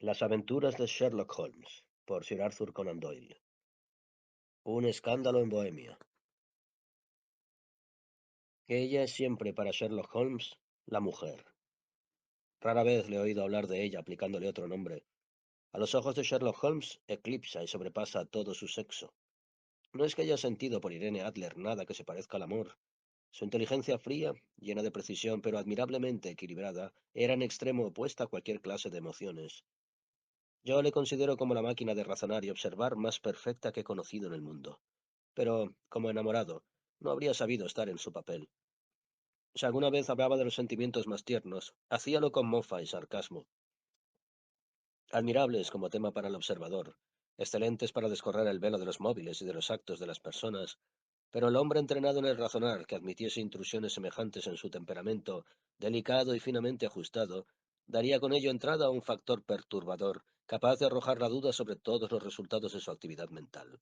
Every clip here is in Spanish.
Las aventuras de Sherlock Holmes, por Sir Arthur Conan Doyle. Un escándalo en Bohemia. Ella es siempre para Sherlock Holmes la mujer. Rara vez le he oído hablar de ella aplicándole otro nombre. A los ojos de Sherlock Holmes, eclipsa y sobrepasa todo su sexo. No es que haya sentido por Irene Adler nada que se parezca al amor. Su inteligencia fría, llena de precisión pero admirablemente equilibrada, era en extremo opuesta a cualquier clase de emociones. Yo le considero como la máquina de razonar y observar más perfecta que he conocido en el mundo. Pero, como enamorado, no habría sabido estar en su papel. Si alguna vez hablaba de los sentimientos más tiernos, hacíalo con mofa y sarcasmo, admirables como tema para el observador, excelentes para descorrer el velo de los móviles y de los actos de las personas, pero el hombre entrenado en el razonar que admitiese intrusiones semejantes en su temperamento, delicado y finamente ajustado, daría con ello entrada a un factor perturbador, capaz de arrojar la duda sobre todos los resultados de su actividad mental.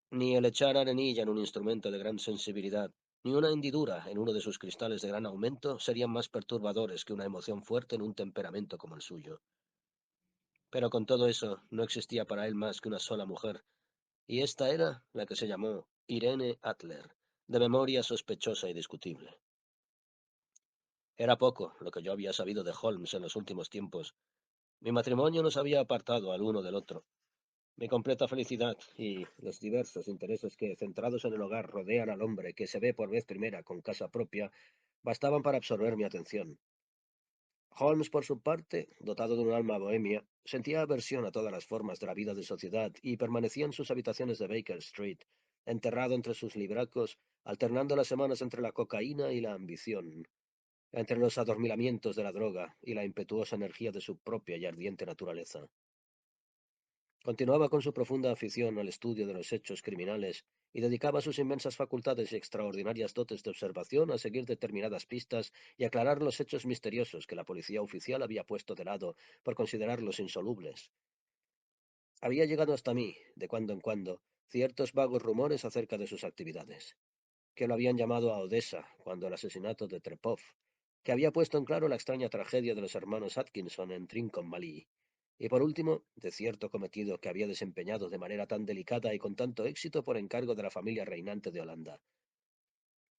Ni el echar arenilla en un instrumento de gran sensibilidad, ni una hendidura en uno de sus cristales de gran aumento serían más perturbadores que una emoción fuerte en un temperamento como el suyo. Pero con todo eso, no existía para él más que una sola mujer, y esta era la que se llamó Irene Adler, de memoria sospechosa y discutible. Era poco lo que yo había sabido de Holmes en los últimos tiempos. Mi matrimonio nos había apartado al uno del otro. Mi completa felicidad y los diversos intereses que, centrados en el hogar, rodean al hombre que se ve por vez primera con casa propia, bastaban para absorber mi atención. Holmes, por su parte, dotado de un alma bohemia, sentía aversión a todas las formas de la vida de sociedad y permanecía en sus habitaciones de Baker Street, enterrado entre sus libracos, alternando las semanas entre la cocaína y la ambición, entre los adormilamientos de la droga y la impetuosa energía de su propia y ardiente naturaleza. Continuaba con su profunda afición al estudio de los hechos criminales y dedicaba sus inmensas facultades y extraordinarias dotes de observación a seguir determinadas pistas y aclarar los hechos misteriosos que la policía oficial había puesto de lado por considerarlos insolubles. Había llegado hasta mí, de cuando en cuando, ciertos vagos rumores acerca de sus actividades, que lo habían llamado a Odessa cuando el asesinato de Trepov, que había puesto en claro la extraña tragedia de los hermanos Atkinson en Trincomalee, y por último, de cierto cometido que había desempeñado de manera tan delicada y con tanto éxito por encargo de la familia reinante de Holanda.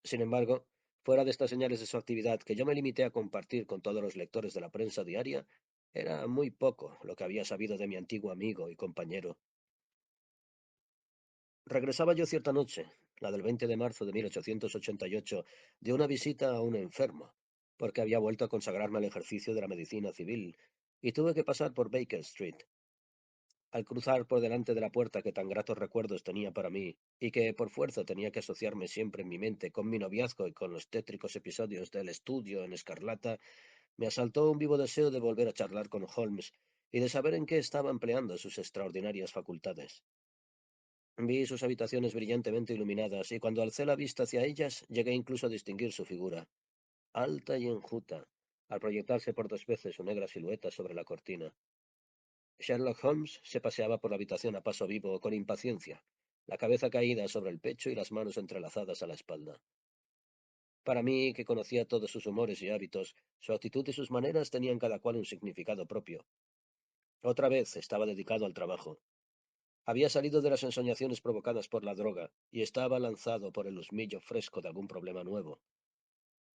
Sin embargo, fuera de estas señales de su actividad que yo me limité a compartir con todos los lectores de la prensa diaria, era muy poco lo que había sabido de mi antiguo amigo y compañero. Regresaba yo cierta noche, la del 20 de marzo de 1888, de una visita a un enfermo, porque había vuelto a consagrarme al ejercicio de la medicina civil, y tuve que pasar por Baker Street. Al cruzar por delante de la puerta que tan gratos recuerdos tenía para mí, y que por fuerza tenía que asociarme siempre en mi mente con mi noviazgo y con los tétricos episodios del estudio en escarlata, me asaltó un vivo deseo de volver a charlar con Holmes y de saber en qué estaba empleando sus extraordinarias facultades. Vi sus habitaciones brillantemente iluminadas, y cuando alcé la vista hacia ellas, llegué incluso a distinguir su figura, alta y enjuta, al proyectarse por dos veces su negra silueta sobre la cortina. Sherlock Holmes se paseaba por la habitación a paso vivo, con impaciencia, la cabeza caída sobre el pecho y las manos entrelazadas a la espalda. Para mí, que conocía todos sus humores y hábitos, su actitud y sus maneras tenían cada cual un significado propio. Otra vez estaba dedicado al trabajo. Había salido de las ensoñaciones provocadas por la droga y estaba lanzado por el husmillo fresco de algún problema nuevo.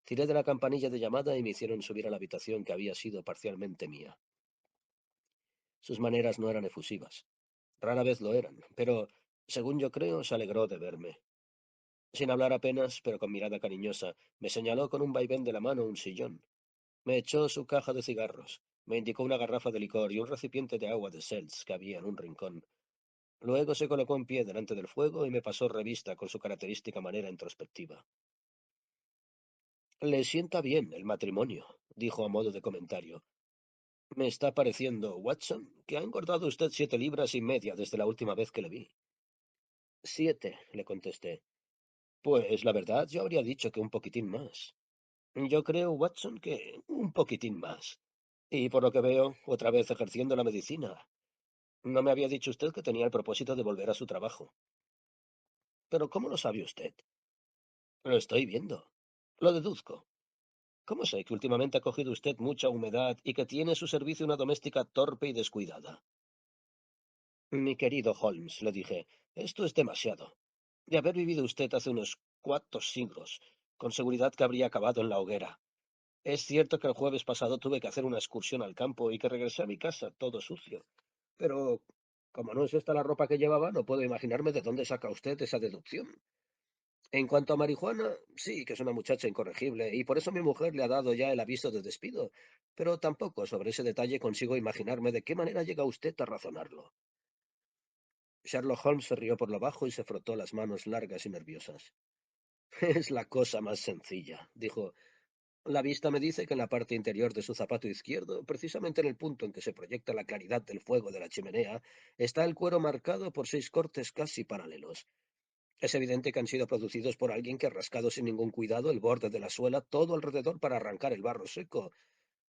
Tiré de la campanilla de llamada y me hicieron subir a la habitación que había sido parcialmente mía. Sus maneras no eran efusivas. Rara vez lo eran, pero, según yo creo, se alegró de verme. Sin hablar apenas, pero con mirada cariñosa, me señaló con un vaivén de la mano un sillón. Me echó su caja de cigarros, me indicó una garrafa de licor y un recipiente de agua de Seltz que había en un rincón. Luego se colocó en pie delante del fuego y me pasó revista con su característica manera introspectiva. Le sienta bien el matrimonio, dijo a modo de comentario. Me está pareciendo, Watson, que ha engordado usted 7 libras y media desde la última vez que le vi. 7, le contesté. Pues la verdad, yo habría dicho que un poquitín más. Yo creo, Watson, que un poquitín más. Y por lo que veo, otra vez ejerciendo la medicina. No me había dicho usted que tenía el propósito de volver a su trabajo. Pero ¿cómo lo sabe usted? Lo estoy viendo. Lo deduzco. ¿Cómo sé que últimamente ha cogido usted mucha humedad y que tiene a su servicio una doméstica torpe y descuidada? Mi querido Holmes, le dije, esto es demasiado. De haber vivido usted hace unos cuantos siglos, con seguridad que habría acabado en la hoguera. Es cierto que el jueves pasado tuve que hacer una excursión al campo y que regresé a mi casa todo sucio. Pero, como no es esta la ropa que llevaba, no puedo imaginarme de dónde saca usted esa deducción. En cuanto a marihuana, sí, que es una muchacha incorregible, y por eso mi mujer le ha dado ya el aviso de despido. Pero tampoco sobre ese detalle consigo imaginarme de qué manera llega usted a razonarlo. Sherlock Holmes se rió por lo bajo y se frotó las manos largas y nerviosas. Es la cosa más sencilla, dijo. La vista me dice que en la parte interior de su zapato izquierdo, precisamente en el punto en que se proyecta la claridad del fuego de la chimenea, está el cuero marcado por 6 cortes casi paralelos. Es evidente que han sido producidos por alguien que ha rascado sin ningún cuidado el borde de la suela todo alrededor para arrancar el barro seco.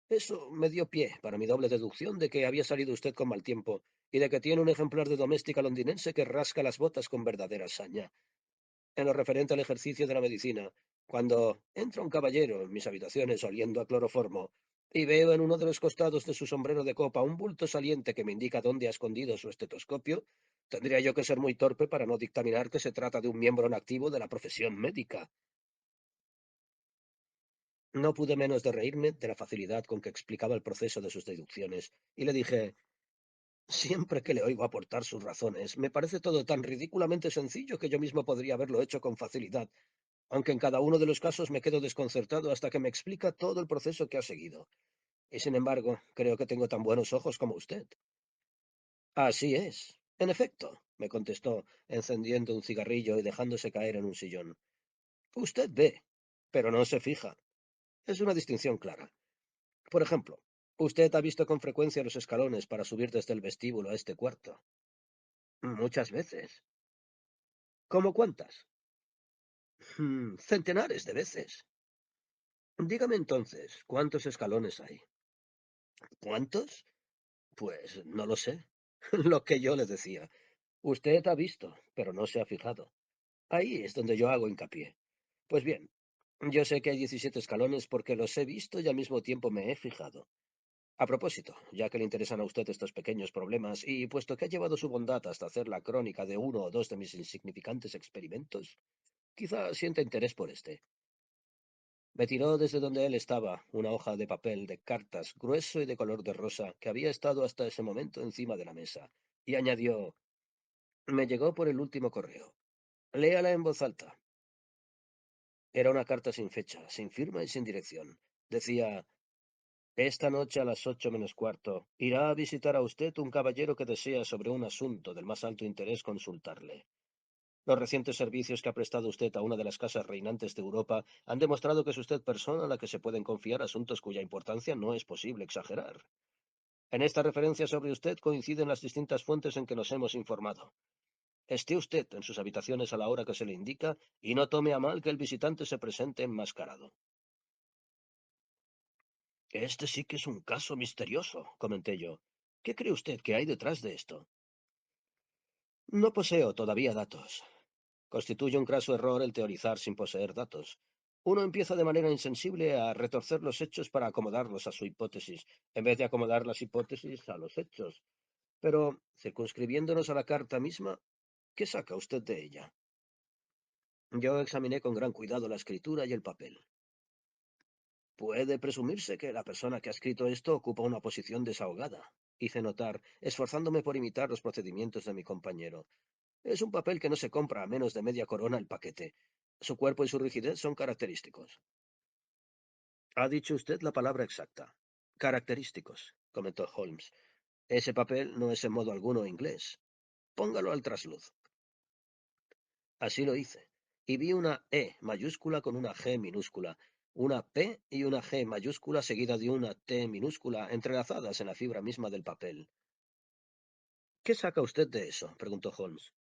Eso me dio pie para mi doble deducción de que había salido usted con mal tiempo y de que tiene un ejemplar de doméstica londinense que rasca las botas con verdadera saña. En lo referente al ejercicio de la medicina, cuando entra un caballero en mis habitaciones oliendo a cloroformo y veo en uno de los costados de su sombrero de copa un bulto saliente que me indica dónde ha escondido su estetoscopio, tendría yo que ser muy torpe para no dictaminar que se trata de un miembro inactivo de la profesión médica. No pude menos de reírme de la facilidad con que explicaba el proceso de sus deducciones, y le dije, siempre que le oigo aportar sus razones, me parece todo tan ridículamente sencillo que yo mismo podría haberlo hecho con facilidad, aunque en cada uno de los casos me quedo desconcertado hasta que me explica todo el proceso que ha seguido. Y sin embargo, creo que tengo tan buenos ojos como usted. Así es. En efecto, me contestó, encendiendo un cigarrillo y dejándose caer en un sillón. Usted ve, pero no se fija. Es una distinción clara. Por ejemplo, usted ha visto con frecuencia los escalones para subir desde el vestíbulo a este cuarto. Muchas veces. ¿Cómo cuántas? Centenares de veces. Dígame entonces, ¿cuántos escalones hay? ¿Cuántos? Pues no lo sé. Lo que yo le decía. Usted ha visto, pero no se ha fijado. Ahí es donde yo hago hincapié. Pues bien, yo sé que hay 17 escalones porque los he visto y al mismo tiempo me he fijado. A propósito, ya que le interesan a usted estos pequeños problemas y puesto que ha llevado su bondad hasta hacer la crónica de uno o dos de mis insignificantes experimentos, quizá sienta interés por este. Me tiró desde donde él estaba una hoja de papel de cartas grueso y de color de rosa que había estado hasta ese momento encima de la mesa, y añadió, me llegó por el último correo. Léala en voz alta. Era una carta sin fecha, sin firma y sin dirección. Decía, esta noche a las 8 menos cuarto irá a visitar a usted un caballero que desea sobre un asunto del más alto interés consultarle. Los recientes servicios que ha prestado usted a una de las casas reinantes de Europa han demostrado que es usted persona a la que se pueden confiar asuntos cuya importancia no es posible exagerar. En esta referencia sobre usted coinciden las distintas fuentes en que nos hemos informado. Esté usted en sus habitaciones a la hora que se le indica y no tome a mal que el visitante se presente enmascarado. Este sí que es un caso misterioso, comenté yo. ¿Qué cree usted que hay detrás de esto? No poseo todavía datos. Constituye un craso error el teorizar sin poseer datos. Uno empieza de manera insensible a retorcer los hechos para acomodarlos a su hipótesis, en vez de acomodar las hipótesis a los hechos. Pero, circunscribiéndonos a la carta misma, ¿qué saca usted de ella? Yo examiné con gran cuidado la escritura y el papel. Puede presumirse que la persona que ha escrito esto ocupa una posición desahogada, hice notar, esforzándome por imitar los procedimientos de mi compañero. Es un papel que no se compra a menos de media corona el paquete. Su cuerpo y su rigidez son característicos. Ha dicho usted la palabra exacta. Característicos, comentó Holmes. Ese papel no es en modo alguno inglés. Póngalo al trasluz. Así lo hice, y vi una E mayúscula con una G minúscula, una P y una G mayúscula seguida de una T minúscula entrelazadas en la fibra misma del papel. ¿Qué saca usted de eso? Preguntó Holmes.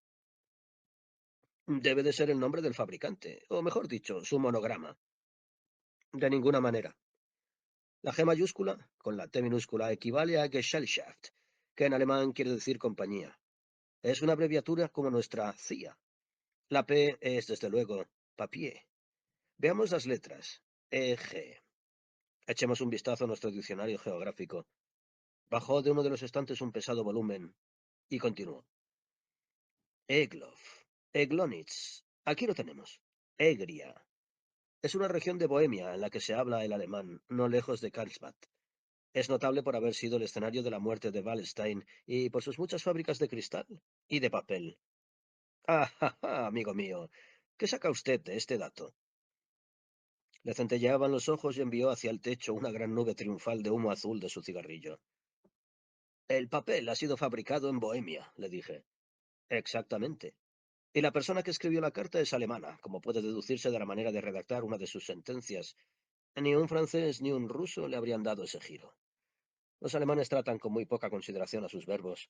Debe de ser el nombre del fabricante, o mejor dicho, su monograma. De ninguna manera. La G mayúscula, con la T minúscula, equivale a Gesellschaft, que en alemán quiere decir compañía. Es una abreviatura como nuestra CIA. La P es, desde luego, papier. Veamos las letras. EG. Echemos un vistazo a nuestro diccionario geográfico. Bajó de uno de los estantes un pesado volumen y continuó. Egloff. Eglonitz. Aquí lo tenemos. Egria. Es una región de Bohemia en la que se habla el alemán, no lejos de Karlsbad. Es notable por haber sido el escenario de la muerte de Wallenstein y por sus muchas fábricas de cristal y de papel. Ah, ja, ja, amigo mío. ¿Qué saca usted de este dato? Le centelleaban los ojos y envió hacia el techo una gran nube triunfal de humo azul de su cigarrillo. El papel ha sido fabricado en Bohemia, le dije. Exactamente. Y la persona que escribió la carta es alemana, como puede deducirse de la manera de redactar una de sus sentencias. Ni un francés ni un ruso le habrían dado ese giro. Los alemanes tratan con muy poca consideración a sus verbos.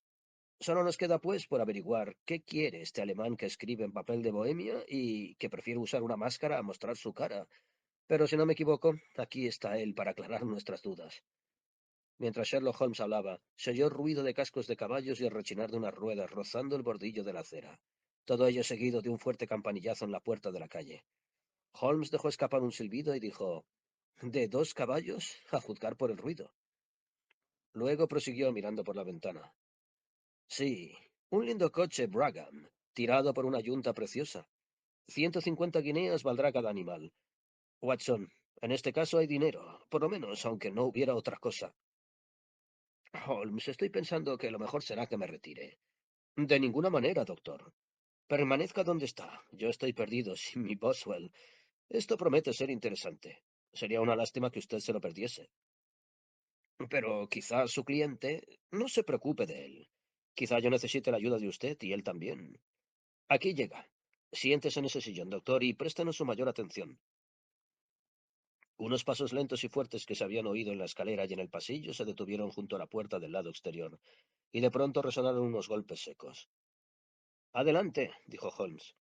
Solo nos queda, pues, por averiguar qué quiere este alemán que escribe en papel de Bohemia y que prefiere usar una máscara a mostrar su cara. Pero si no me equivoco, aquí está él para aclarar nuestras dudas. Mientras Sherlock Holmes hablaba, se oyó ruido de cascos de caballos y el rechinar de unas ruedas rozando el bordillo de la acera. Todo ello seguido de un fuerte campanillazo en la puerta de la calle. Holmes dejó escapar un silbido y dijo: ¿De dos caballos? A juzgar por el ruido. Luego prosiguió mirando por la ventana. Sí, un lindo coche Brabham, tirado por una yunta preciosa. 150 guineas valdrá cada animal. Watson, en este caso hay dinero, por lo menos, aunque no hubiera otra cosa. Holmes, estoy pensando que lo mejor será que me retire. De ninguna manera, doctor. Permanezca donde está. Yo estoy perdido sin mi Boswell. Esto promete ser interesante. Sería una lástima que usted se lo perdiese. Pero quizá su cliente no se preocupe de él. Quizá yo necesite la ayuda de usted y él también. Aquí llega. Siéntese en ese sillón, doctor, y préstenos su mayor atención. Unos pasos lentos y fuertes que se habían oído en la escalera y en el pasillo se detuvieron junto a la puerta del lado exterior, y de pronto resonaron unos golpes secos. Adelante, dijo Holmes.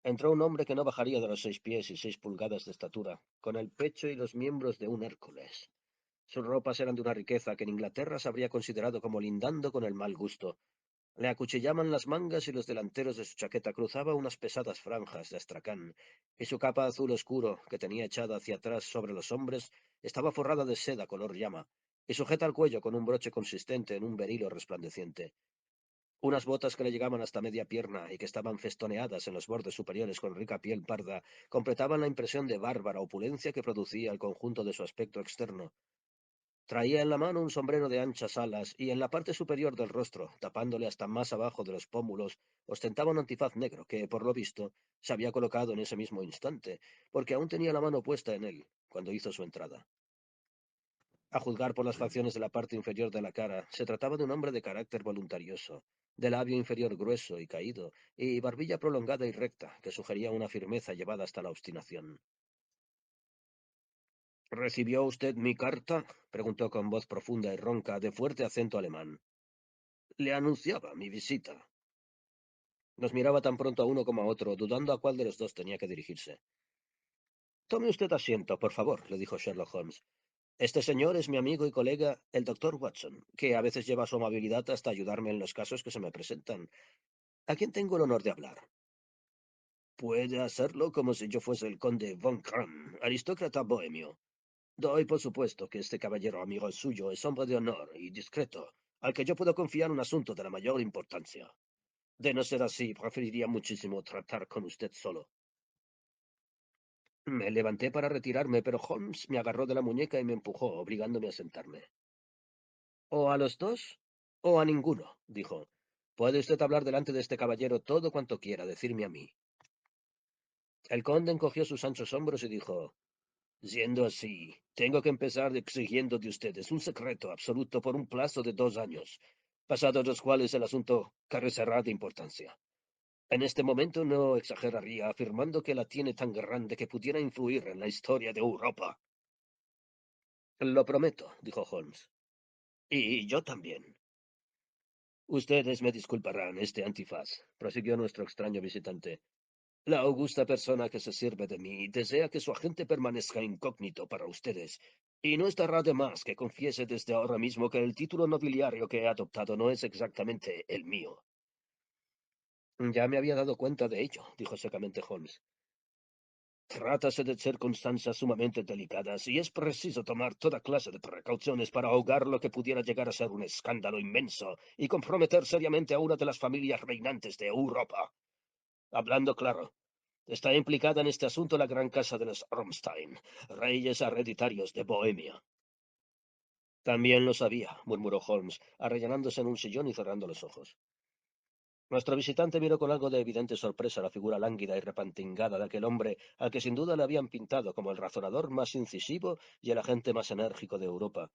Entró un hombre que no bajaría de los 6 pies y 6 pulgadas de estatura, con el pecho y los miembros de un Hércules. Sus ropas eran de una riqueza que en Inglaterra se habría considerado como lindando con el mal gusto. Le acuchillaban las mangas y los delanteros de su chaqueta cruzaba unas pesadas franjas de astracán, y su capa azul oscuro, que tenía echada hacia atrás sobre los hombros, estaba forrada de seda color llama, y sujeta al cuello con un broche consistente en un berilo resplandeciente. Unas botas que le llegaban hasta media pierna y que estaban festoneadas en los bordes superiores con rica piel parda, completaban la impresión de bárbara opulencia que producía el conjunto de su aspecto externo. Traía en la mano un sombrero de anchas alas y en la parte superior del rostro, tapándole hasta más abajo de los pómulos, ostentaba un antifaz negro que, por lo visto, se había colocado en ese mismo instante, porque aún tenía la mano puesta en él cuando hizo su entrada. A juzgar por las facciones de la parte inferior de la cara, se trataba de un hombre de carácter voluntarioso, de labio inferior grueso y caído, y barbilla prolongada y recta, que sugería una firmeza llevada hasta la obstinación. ¿Recibió usted mi carta? Preguntó con voz profunda y ronca, de fuerte acento alemán. Le anunciaba mi visita. Nos miraba tan pronto a uno como a otro, dudando a cuál de los dos tenía que dirigirse. Tome usted asiento, por favor, le dijo Sherlock Holmes. Este señor es mi amigo y colega, el doctor Watson, que a veces lleva su amabilidad hasta ayudarme en los casos que se me presentan. ¿A quién tengo el honor de hablar? Puede hacerlo como si yo fuese el conde von Kram, aristócrata bohemio. Doy por supuesto que este caballero amigo suyo es hombre de honor y discreto, al que yo puedo confiar un asunto de la mayor importancia. De no ser así, preferiría muchísimo tratar con usted solo. Me levanté para retirarme, pero Holmes me agarró de la muñeca y me empujó, obligándome a sentarme. O a los dos, o a ninguno, dijo. Puede usted hablar delante de este caballero todo cuanto quiera, decirme a mí. El conde encogió sus anchos hombros y dijo: siendo así, tengo que empezar exigiendo de ustedes un secreto absoluto por un plazo de 2 años, pasados los cuales el asunto carecerá de importancia. En este momento no exageraría afirmando que la tiene tan grande que pudiera influir en la historia de Europa. Lo prometo, dijo Holmes. Y yo también. Ustedes me disculparán este antifaz, prosiguió nuestro extraño visitante. La augusta persona que se sirve de mí desea que su agente permanezca incógnito para ustedes, y no estará de más que confiese desde ahora mismo que el título nobiliario que he adoptado no es exactamente el mío. Ya me había dado cuenta de ello, dijo secamente Holmes. Trátase de circunstancias sumamente delicadas y es preciso tomar toda clase de precauciones para ahogar lo que pudiera llegar a ser un escándalo inmenso y comprometer seriamente a una de las familias reinantes de Europa. Hablando claro, está implicada en este asunto la gran casa de los Ormstein, reyes hereditarios de Bohemia. También lo sabía, murmuró Holmes, arrellanándose en un sillón y cerrando los ojos. Nuestro visitante miró con algo de evidente sorpresa la figura lánguida y repantingada de aquel hombre al que sin duda le habían pintado como el razonador más incisivo y el agente más enérgico de Europa.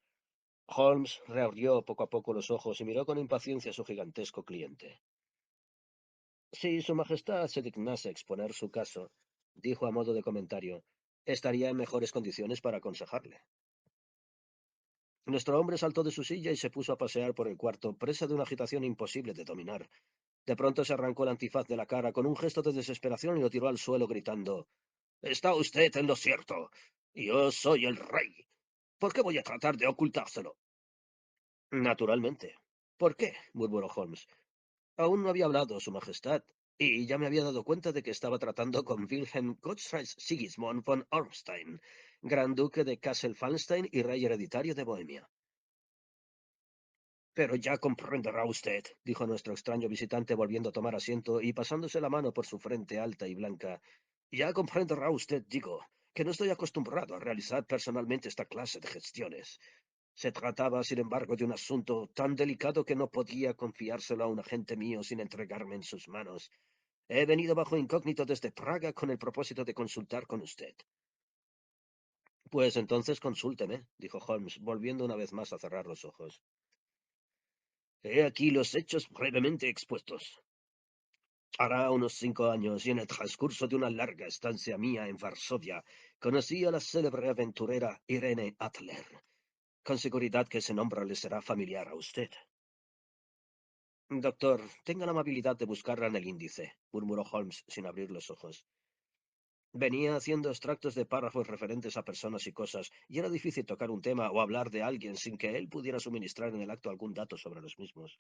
Holmes reabrió poco a poco los ojos y miró con impaciencia a su gigantesco cliente. Si Su Majestad se dignase exponer su caso, dijo a modo de comentario, estaría en mejores condiciones para aconsejarle. Nuestro hombre saltó de su silla y se puso a pasear por el cuarto, presa de una agitación imposible de dominar. De pronto se arrancó el antifaz de la cara con un gesto de desesperación y lo tiró al suelo gritando: «Está usted en lo cierto. Yo soy el rey. ¿Por qué voy a tratar de ocultárselo?» Naturalmente. ¿Por qué? Murmuró Holmes. Aún no había hablado, Su Majestad, y ya me había dado cuenta de que estaba tratando con Wilhelm Gottschalk Sigismund von Ormstein, Gran Duque de Kassel-Fallenstein y rey hereditario de Bohemia. Pero ya comprenderá usted, dijo nuestro extraño visitante volviendo a tomar asiento y pasándose la mano por su frente alta y blanca. Ya comprenderá usted, digo, que no estoy acostumbrado a realizar personalmente esta clase de gestiones. Se trataba, sin embargo, de un asunto tan delicado que no podía confiárselo a un agente mío sin entregarme en sus manos. He venido bajo incógnito desde Praga con el propósito de consultar con usted. Pues entonces consúlteme, dijo Holmes, volviendo una vez más a cerrar los ojos. He aquí los hechos brevemente expuestos. Hará unos 5 años, y en el transcurso de una larga estancia mía en Varsovia, conocí a la célebre aventurera Irene Adler. Con seguridad que ese nombre le será familiar a usted. Doctor, tenga la amabilidad de buscarla en el índice, murmuró Holmes sin abrir los ojos. Venía haciendo extractos de párrafos referentes a personas y cosas, y era difícil tocar un tema o hablar de alguien sin que él pudiera suministrar en el acto algún dato sobre los mismos.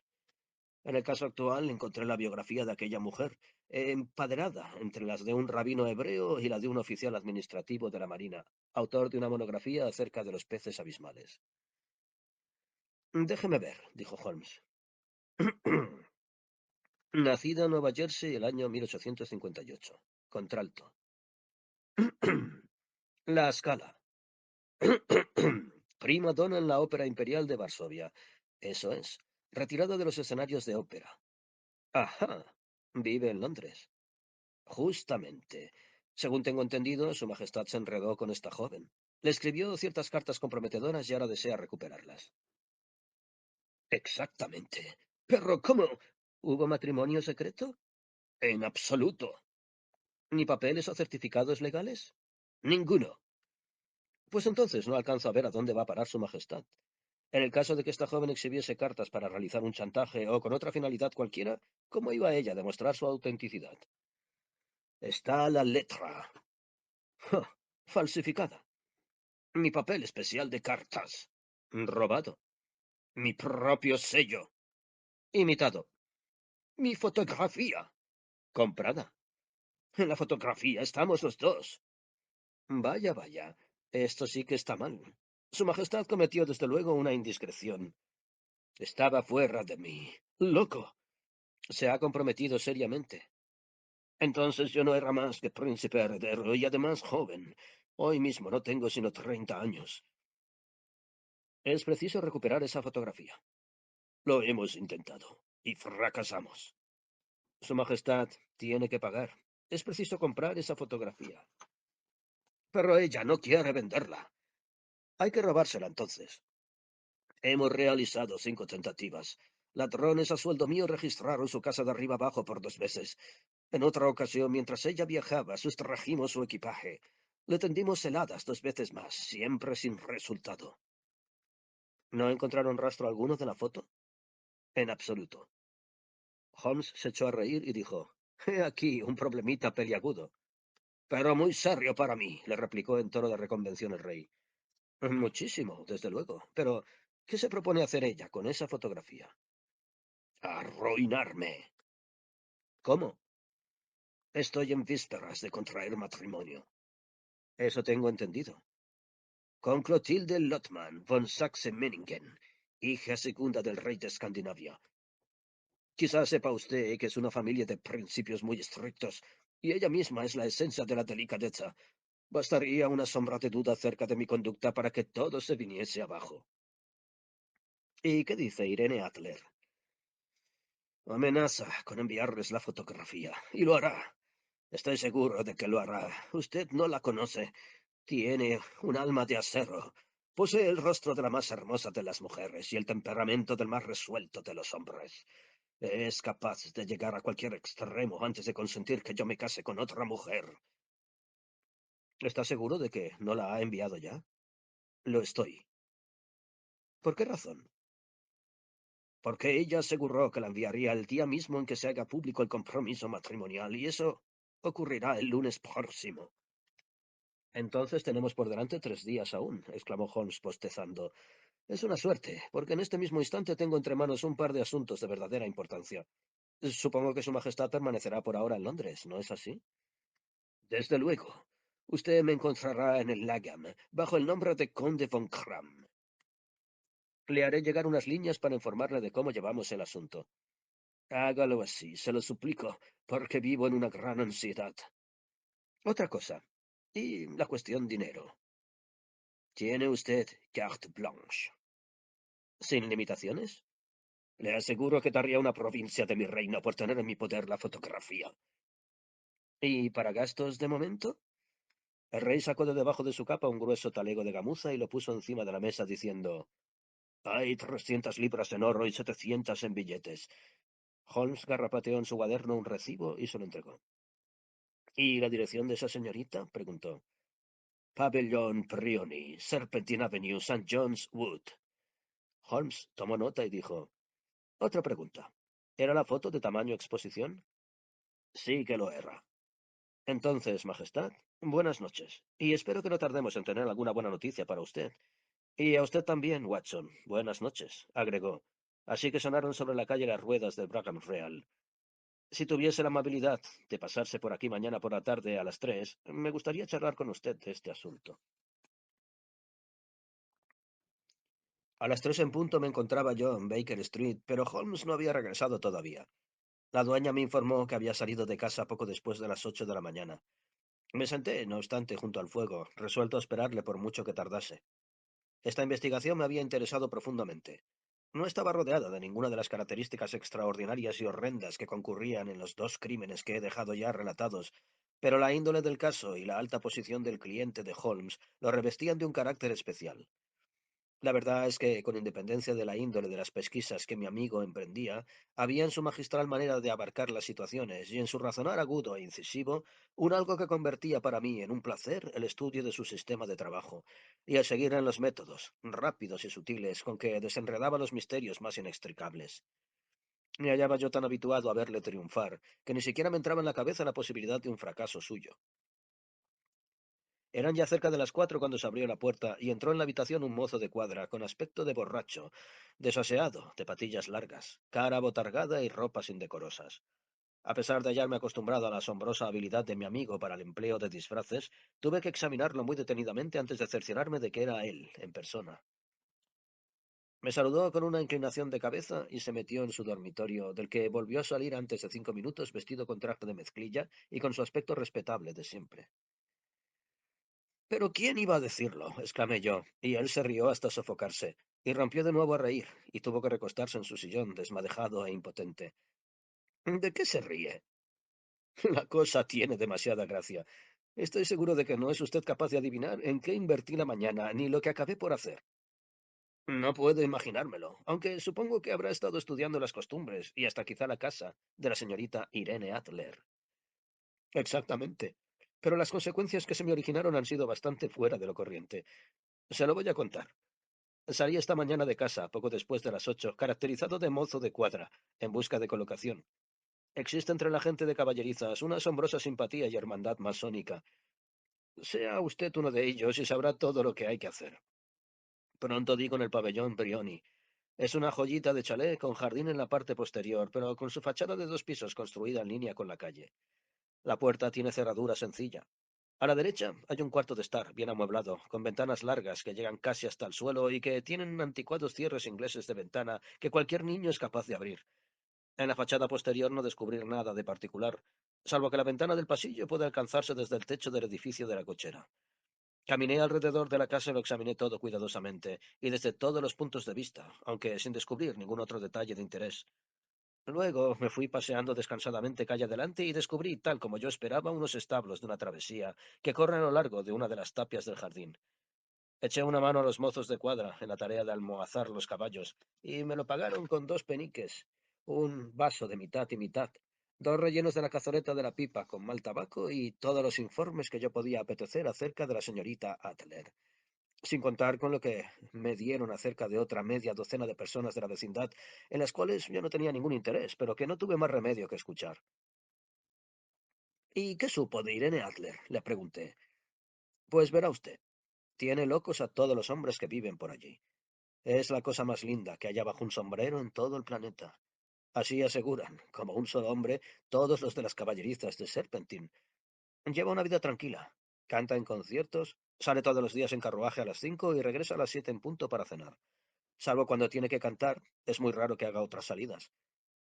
En el caso actual encontré la biografía de aquella mujer, empaderada entre las de un rabino hebreo y la de un oficial administrativo de la Marina, autor de una monografía acerca de los peces abismales. Déjeme ver, dijo Holmes. Nacida en Nueva Jersey el año 1858. Contralto. La Scala. Prima donna en la Ópera Imperial de Varsovia. Eso es. Retirada de los escenarios de ópera. Ajá. Vive en Londres. Justamente. Según tengo entendido, Su Majestad se enredó con esta joven. Le escribió ciertas cartas comprometedoras y ahora desea recuperarlas. Exactamente. Pero, ¿cómo? ¿Hubo matrimonio secreto? En absoluto. ¿Ni papeles o certificados legales? Ninguno. Pues entonces no alcanzo a ver a dónde va a parar Su Majestad. En el caso de que esta joven exhibiese cartas para realizar un chantaje o con otra finalidad cualquiera, ¿cómo iba ella a demostrar su autenticidad? Está la letra. ¡Ja! Falsificada. Mi papel especial de cartas. Robado. Mi propio sello. Imitado. Mi fotografía. Comprada. En la fotografía estamos los dos. Vaya, vaya. Esto sí que está mal. Su Majestad cometió desde luego una indiscreción. Estaba fuera de mí. Loco. Se ha comprometido seriamente. Entonces yo no era más que príncipe heredero y además joven. Hoy mismo no tengo sino 30 años. Es preciso recuperar esa fotografía. Lo hemos intentado y fracasamos. Su Majestad tiene que pagar. Es preciso comprar esa fotografía. Pero ella no quiere venderla. Hay que robársela entonces. Hemos realizado 5 tentativas. Ladrones a sueldo mío registraron su casa de arriba abajo por 2 veces. En otra ocasión, mientras ella viajaba, sustrajimos su equipaje. Le tendimos heladas 2 veces más, siempre sin resultado. ¿No encontraron rastro alguno de la foto? En absoluto. Holmes se echó a reír y dijo: «He aquí un problemita peliagudo». «Pero muy serio para mí», le replicó en tono de reconvención el rey. «Muchísimo, desde luego. Pero, ¿qué se propone hacer ella con esa fotografía?» «Arruinarme». «¿Cómo?» «Estoy en vísperas de contraer matrimonio». Eso tengo entendido. Con Clotilde Lothman von Sachsen-Meiningen, hija segunda del rey de Escandinavia. Quizás sepa usted que es una familia de principios muy estrictos, y ella misma es la esencia de la delicadeza. Bastaría una sombra de duda acerca de mi conducta para que todo se viniese abajo. ¿Y qué dice Irene Adler? Amenaza con enviarles la fotografía, y lo hará. Estoy seguro de que lo hará. Usted no la conoce. Tiene un alma de acero. Posee el rostro de la más hermosa de las mujeres y el temperamento del más resuelto de los hombres. Es capaz de llegar a cualquier extremo antes de consentir que yo me case con otra mujer. ¿Está seguro de que no la ha enviado ya? Lo estoy. ¿Por qué razón? Porque ella aseguró que la enviaría el día mismo en que se haga público el compromiso matrimonial, y eso ocurrirá el lunes próximo. Entonces tenemos por delante 3 días aún, exclamó Holmes bostezando. Es una suerte, porque en este mismo instante tengo entre manos un par de asuntos de verdadera importancia. Supongo que Su Majestad permanecerá por ahora en Londres, ¿no es así? Desde luego. Usted me encontrará en el Langham, bajo el nombre de Conde von Kram. Le haré llegar unas líneas para informarle de cómo llevamos el asunto. Hágalo así, se lo suplico, porque vivo en una gran ansiedad. Otra cosa. Y la cuestión dinero. ¿Tiene usted carte blanche? ¿Sin limitaciones? Le aseguro que daría una provincia de mi reino por tener en mi poder la fotografía. ¿Y para gastos de momento? El rey sacó de debajo de su capa un grueso talego de gamuza y lo puso encima de la mesa diciendo: «Hay 300 libras en oro y 700 en billetes». Holmes garrapateó en su cuaderno un recibo y se lo entregó. «¿Y la dirección de esa señorita?», preguntó. «Pabellón Prioni, Serpentine Avenue, St. John's Wood». Holmes tomó nota y dijo: «Otra pregunta. ¿Era la foto de tamaño exposición?» «Sí que lo era». «Entonces, Majestad, buenas noches, y espero que no tardemos en tener alguna buena noticia para usted. Y a usted también, Watson. Buenas noches», agregó. Así que sonaron sobre la calle las ruedas del Brabham Real. «Si tuviese la amabilidad de pasarse por aquí mañana por la tarde a las 3, me gustaría charlar con usted de este asunto». A las 3 en punto me encontraba yo en Baker Street, pero Holmes no había regresado todavía. La dueña me informó que había salido de casa poco después de las 8 de la mañana. Me senté, no obstante, junto al fuego, resuelto a esperarle por mucho que tardase. Esta investigación me había interesado profundamente. No estaba rodeada de ninguna de las características extraordinarias y horrendas que concurrían en los 2 crímenes que he dejado ya relatados, pero la índole del caso y la alta posición del cliente de Holmes lo revestían de un carácter especial. La verdad es que, con independencia de la índole de las pesquisas que mi amigo emprendía, había en su magistral manera de abarcar las situaciones y en su razonar agudo e incisivo un algo que convertía para mí en un placer el estudio de su sistema de trabajo, y el seguir en los métodos, rápidos y sutiles, con que desenredaba los misterios más inextricables. Me hallaba yo tan habituado a verle triunfar, que ni siquiera me entraba en la cabeza la posibilidad de un fracaso suyo. Eran ya cerca de las 4 cuando se abrió la puerta y entró en la habitación un mozo de cuadra, con aspecto de borracho, desaseado, de patillas largas, cara abotargada y ropas indecorosas. A pesar de hallarme acostumbrado a la asombrosa habilidad de mi amigo para el empleo de disfraces, tuve que examinarlo muy detenidamente antes de cerciorarme de que era él, en persona. Me saludó con una inclinación de cabeza y se metió en su dormitorio, del que volvió a salir antes de 5 minutos vestido con traje de mezclilla y con su aspecto respetable de siempre. «¿Pero quién iba a decirlo?», exclamé yo, y él se rió hasta sofocarse, y rompió de nuevo a reír, y tuvo que recostarse en su sillón, desmadejado e impotente. «¿De qué se ríe?». «La cosa tiene demasiada gracia. Estoy seguro de que no es usted capaz de adivinar en qué invertí la mañana, ni lo que acabé por hacer». «No puedo imaginármelo, aunque supongo que habrá estado estudiando las costumbres, y hasta quizá la casa, de la señorita Irene Adler». «Exactamente. Pero las consecuencias que se me originaron han sido bastante fuera de lo corriente. Se lo voy a contar. Salí esta mañana de casa, poco después de las 8, caracterizado de mozo de cuadra, en busca de colocación. Existe entre la gente de caballerizas una asombrosa simpatía y hermandad masónica. Sea usted uno de ellos y sabrá todo lo que hay que hacer. Pronto di con el pabellón Brioni. Es una joyita de chalet con jardín en la parte posterior, pero con su fachada de 2 pisos construida en línea con la calle. La puerta tiene cerradura sencilla. A la derecha hay un cuarto de estar, bien amueblado, con ventanas largas que llegan casi hasta el suelo y que tienen anticuados cierres ingleses de ventana que cualquier niño es capaz de abrir. En la fachada posterior no descubrir nada de particular, salvo que la ventana del pasillo puede alcanzarse desde el techo del edificio de la cochera. Caminé alrededor de la casa y lo examiné todo cuidadosamente, y desde todos los puntos de vista, aunque sin descubrir ningún otro detalle de interés. Luego me fui paseando descansadamente calle adelante y descubrí, tal como yo esperaba, unos establos de una travesía que corren a lo largo de una de las tapias del jardín. Eché una mano a los mozos de cuadra en la tarea de almohazar los caballos, y me lo pagaron con 2 peniques, un vaso de mitad y mitad, dos rellenos de la cazoleta de la pipa con mal tabaco y todos los informes que yo podía apetecer acerca de la señorita Adler, sin contar con lo que me dieron acerca de otra media docena de personas de la vecindad, en las cuales yo no tenía ningún interés, pero que no tuve más remedio que escuchar. ¿Y qué supo de Irene Adler?, le pregunté. Pues verá usted, tiene locos a todos los hombres que viven por allí. Es la cosa más linda que haya bajo un sombrero en todo el planeta. Así aseguran, como un solo hombre, todos los de las caballerizas de Serpentín. Lleva una vida tranquila, canta en conciertos, sale todos los días en carruaje a las 5 y regresa a las 7 en punto para cenar. Salvo cuando tiene que cantar, es muy raro que haga otras salidas.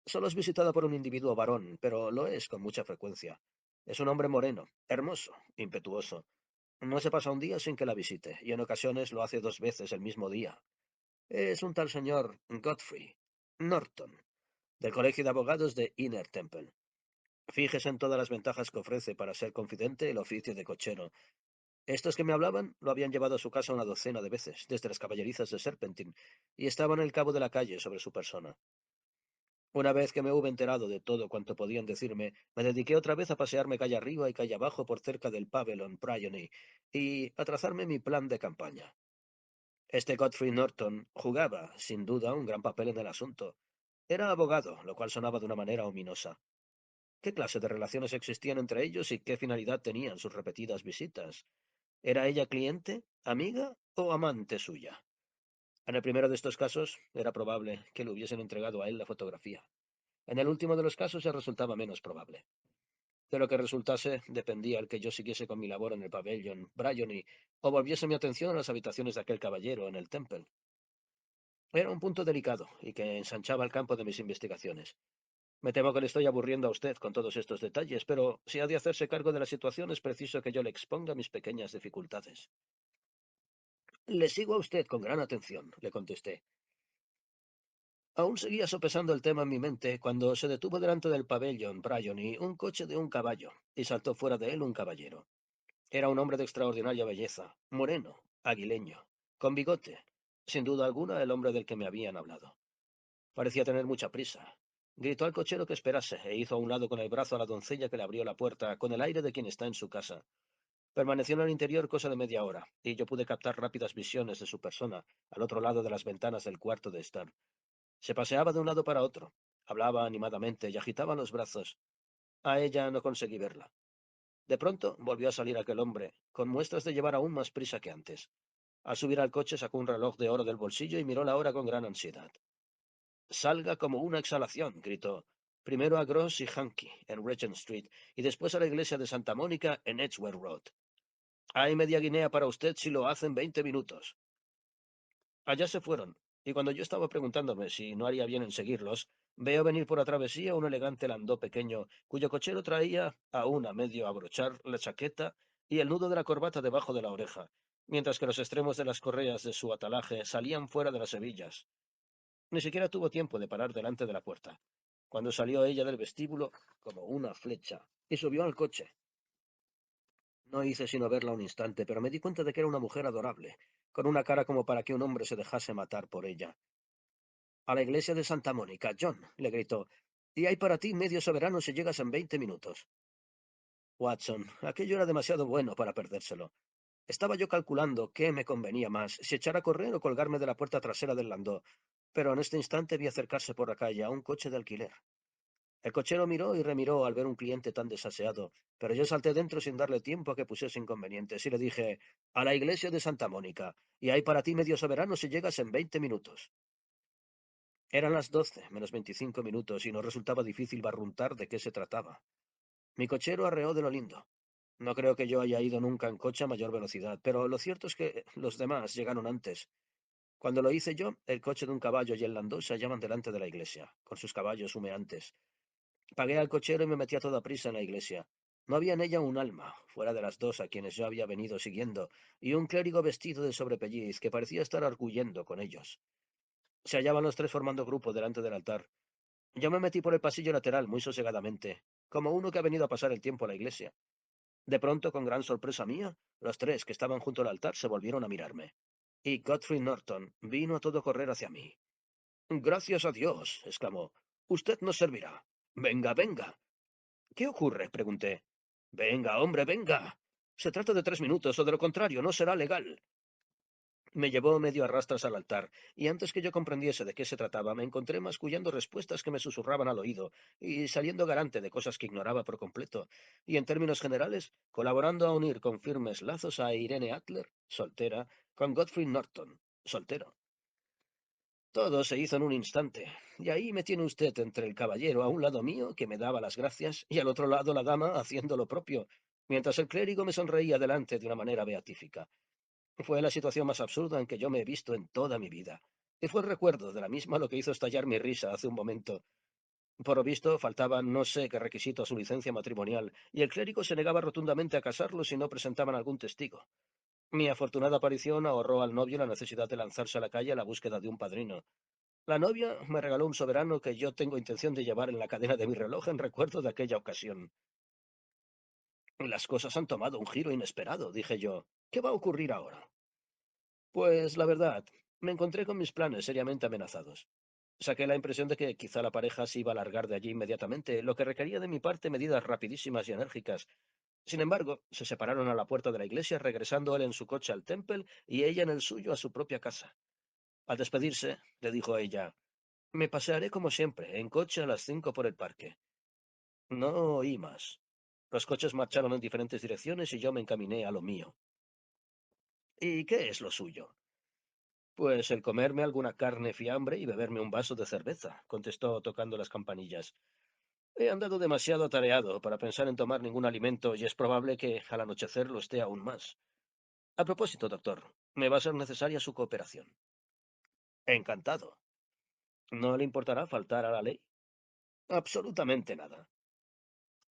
Solo es visitada por un individuo varón, pero lo es con mucha frecuencia. Es un hombre moreno, hermoso, impetuoso. No se pasa un día sin que la visite, y en ocasiones lo hace 2 veces el mismo día. Es un tal señor Godfrey Norton, del Colegio de Abogados de Inner Temple. Fíjese en todas las ventajas que ofrece para ser confidente el oficio de cochero. Estos que me hablaban lo habían llevado a su casa una docena de veces, desde las caballerizas de Serpentín, y estaban en el cabo de la calle sobre su persona. Una vez que me hube enterado de todo cuanto podían decirme, me dediqué otra vez a pasearme calle arriba y calle abajo por cerca del Pavilion Bryony y a trazarme mi plan de campaña. Este Godfrey Norton jugaba, sin duda, un gran papel en el asunto. Era abogado, lo cual sonaba de una manera ominosa. ¿Qué clase de relaciones existían entre ellos y qué finalidad tenían sus repetidas visitas? ¿Era ella cliente, amiga o amante suya? En el primero de estos casos, era probable que le hubiesen entregado a él la fotografía. En el último de los casos, se resultaba menos probable. De lo que resultase, dependía el que yo siguiese con mi labor en el pabellón Bryony o volviese mi atención a las habitaciones de aquel caballero en el Temple. Era un punto delicado y que ensanchaba el campo de mis investigaciones. Me temo que le estoy aburriendo a usted con todos estos detalles, pero si ha de hacerse cargo de la situación es preciso que yo le exponga mis pequeñas dificultades. Le sigo a usted con gran atención, le contesté. Aún seguía sopesando el tema en mi mente cuando se detuvo delante del pabellón Bryony un coche de un caballo y saltó fuera de él un caballero. Era un hombre de extraordinaria belleza, moreno, aguileño, con bigote, sin duda alguna el hombre del que me habían hablado. Parecía tener mucha prisa. Gritó al cochero que esperase e hizo a un lado con el brazo a la doncella que le abrió la puerta con el aire de quien está en su casa. Permaneció en el interior cosa de media hora, y yo pude captar rápidas visiones de su persona al otro lado de las ventanas del cuarto de estar. Se paseaba de un lado para otro, hablaba animadamente y agitaba los brazos. A ella no conseguí verla. De pronto volvió a salir aquel hombre, con muestras de llevar aún más prisa que antes. Al subir al coche sacó un reloj de oro del bolsillo y miró la hora con gran ansiedad. Salga como una exhalación, gritó. Primero a Gross y Hanky, en Regent Street, y después a la iglesia de Santa Mónica, en Edgware Road. Hay media guinea para usted si lo hace en 20 minutos. Allá se fueron, y cuando yo estaba preguntándome si no haría bien en seguirlos, veo venir por la travesía un elegante landó pequeño, cuyo cochero traía, aún a medio abrochar, la chaqueta y el nudo de la corbata debajo de la oreja, mientras que los extremos de las correas de su atalaje salían fuera de las hebillas. Ni siquiera tuvo tiempo de parar delante de la puerta, cuando salió ella del vestíbulo como una flecha y subió al coche. No hice sino verla un instante, pero me di cuenta de que era una mujer adorable, con una cara como para que un hombre se dejase matar por ella. A la iglesia de Santa Mónica, John, le gritó, y hay para ti medio soberano si llegas en 20 minutos. Watson, aquello era demasiado bueno para perdérselo. Estaba yo calculando qué me convenía más, si echar a correr o colgarme de la puerta trasera del landó, pero en este instante vi acercarse por la calle a un coche de alquiler. El cochero miró y remiró al ver un cliente tan desaseado, pero yo salté dentro sin darle tiempo a que pusiese inconvenientes y le dije, a la iglesia de Santa Mónica, y hay para ti medio soberano si llegas en 20 minutos. Eran las 12 menos 25 minutos y no resultaba difícil barruntar de qué se trataba. Mi cochero arreó de lo lindo. No creo que yo haya ido nunca en coche a mayor velocidad, pero lo cierto es que los demás llegaron antes. Cuando lo hice yo, el coche de un caballo y el landó se hallaban delante de la iglesia, con sus caballos humeantes. Pagué al cochero y me metí a toda prisa en la iglesia. No había en ella un alma, fuera de las dos a quienes yo había venido siguiendo, y un clérigo vestido de sobrepelliz que parecía estar arguyendo con ellos. Se hallaban los tres formando grupo delante del altar. Yo me metí por el pasillo lateral muy sosegadamente, como uno que ha venido a pasar el tiempo a la iglesia. De pronto, con gran sorpresa mía, los tres que estaban junto al altar se volvieron a mirarme. Y Godfrey Norton vino a todo correr hacia mí. Gracias a Dios, exclamó. Usted nos servirá. Venga, venga. ¿Qué ocurre? Pregunté. Venga, hombre, venga. Se trata de 3 minutos, o de lo contrario, no será legal. Me llevó medio a rastras al altar, y antes que yo comprendiese de qué se trataba, me encontré mascullando respuestas que me susurraban al oído, y saliendo garante de cosas que ignoraba por completo, y en términos generales, colaborando a unir con firmes lazos a Irene Adler, soltera, con Godfrey Norton, soltero. Todo se hizo en un instante, y ahí me tiene usted entre el caballero a un lado mío, que me daba las gracias, y al otro lado la dama haciendo lo propio, mientras el clérigo me sonreía delante de una manera beatífica. Fue la situación más absurda en que yo me he visto en toda mi vida, y fue el recuerdo de la misma lo que hizo estallar mi risa hace un momento. Por lo visto, faltaba no sé qué requisito a su licencia matrimonial, y el clérigo se negaba rotundamente a casarlo si no presentaban algún testigo. Mi afortunada aparición ahorró al novio la necesidad de lanzarse a la calle a la búsqueda de un padrino. La novia me regaló un soberano que yo tengo intención de llevar en la cadena de mi reloj en recuerdo de aquella ocasión. Las cosas han tomado un giro inesperado, dije yo. ¿Qué va a ocurrir ahora? Pues la verdad, me encontré con mis planes seriamente amenazados. Saqué la impresión de que quizá la pareja se iba a largar de allí inmediatamente, lo que requería de mi parte medidas rapidísimas y enérgicas. Sin embargo, se separaron a la puerta de la iglesia, regresando él en su coche al Temple y ella en el suyo a su propia casa. Al despedirse, le dijo a ella: Me pasearé como siempre, en coche a las 5 por el parque. No oí más. Los coches marcharon en diferentes direcciones y yo me encaminé a lo mío. ¿Y qué es lo suyo? Pues el comerme alguna carne fiambre y beberme un vaso de cerveza, contestó tocando las campanillas. He andado demasiado atareado para pensar en tomar ningún alimento y es probable que al anochecer lo esté aún más. A propósito, doctor, me va a ser necesaria su cooperación. Encantado. ¿No le importará faltar a la ley? Absolutamente nada.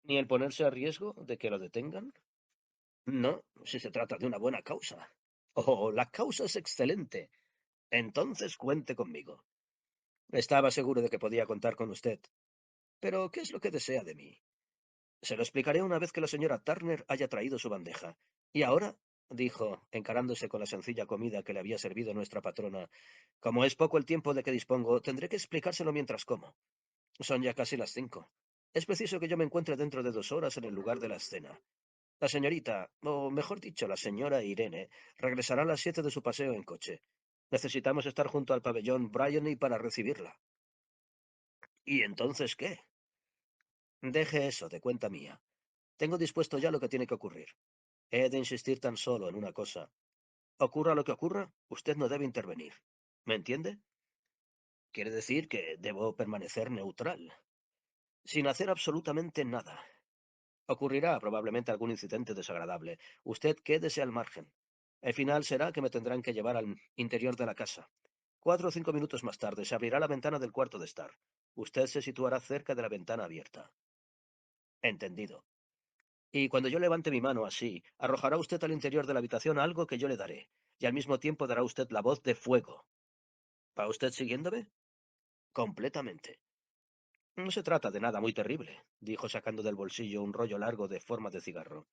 ¿Ni el ponerse a riesgo de que lo detengan? No, si se trata de una buena causa. Oh, la causa es excelente. Entonces cuente conmigo. Estaba seguro de que podía contar con usted. Pero, ¿qué es lo que desea de mí? Se lo explicaré una vez que la señora Turner haya traído su bandeja. Y ahora, dijo, encarándose con la sencilla comida que le había servido nuestra patrona, como es poco el tiempo de que dispongo, tendré que explicárselo mientras como. Son ya casi las 5. Es preciso que yo me encuentre dentro de 2 horas en el lugar de la escena. La señorita, o mejor dicho, la señora Irene, regresará a las 7 de su paseo en coche. Necesitamos estar junto al pabellón Bryony para recibirla. ¿Y entonces qué? Deje eso de cuenta mía. Tengo dispuesto ya lo que tiene que ocurrir. He de insistir tan solo en una cosa. Ocurra lo que ocurra, usted no debe intervenir. ¿Me entiende? Quiere decir que debo permanecer neutral, sin hacer absolutamente nada. Ocurrirá probablemente algún incidente desagradable. Usted quédese al margen. El final será que me tendrán que llevar al interior de la casa. 4 o 5 minutos más tarde se abrirá la ventana del cuarto de estar. Usted se situará cerca de la ventana abierta. Entendido. Y cuando yo levante mi mano así, arrojará usted al interior de la habitación algo que yo le daré, y al mismo tiempo dará usted la voz de fuego. ¿Va usted siguiéndome? Completamente. No se trata de nada muy terrible, dijo sacando del bolsillo un rollo largo de forma de cigarro.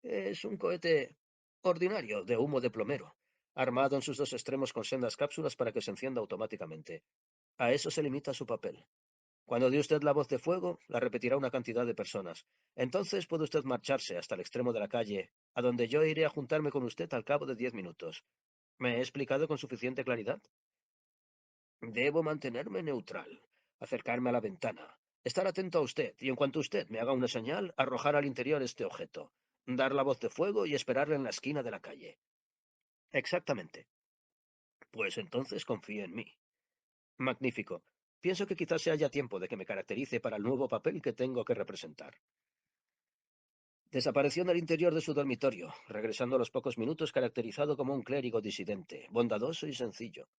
Es un cohete ordinario de humo de plomero, armado en sus dos extremos con sendas cápsulas para que se encienda automáticamente. A eso se limita su papel. Cuando dé usted la voz de fuego, la repetirá una cantidad de personas. Entonces puede usted marcharse hasta el extremo de la calle, a donde yo iré a juntarme con usted al cabo de 10 minutos. ¿Me he explicado con suficiente claridad? Debo mantenerme neutral, acercarme a la ventana, estar atento a usted y en cuanto usted me haga una señal, arrojar al interior este objeto, dar la voz de fuego y esperarle en la esquina de la calle. Exactamente. Pues entonces confíe en mí. Magnífico. Pienso que quizás se haya tiempo de que me caracterice para el nuevo papel que tengo que representar. Desapareció en el interior de su dormitorio, regresando a los pocos minutos caracterizado como un clérigo disidente, bondadoso y sencillo.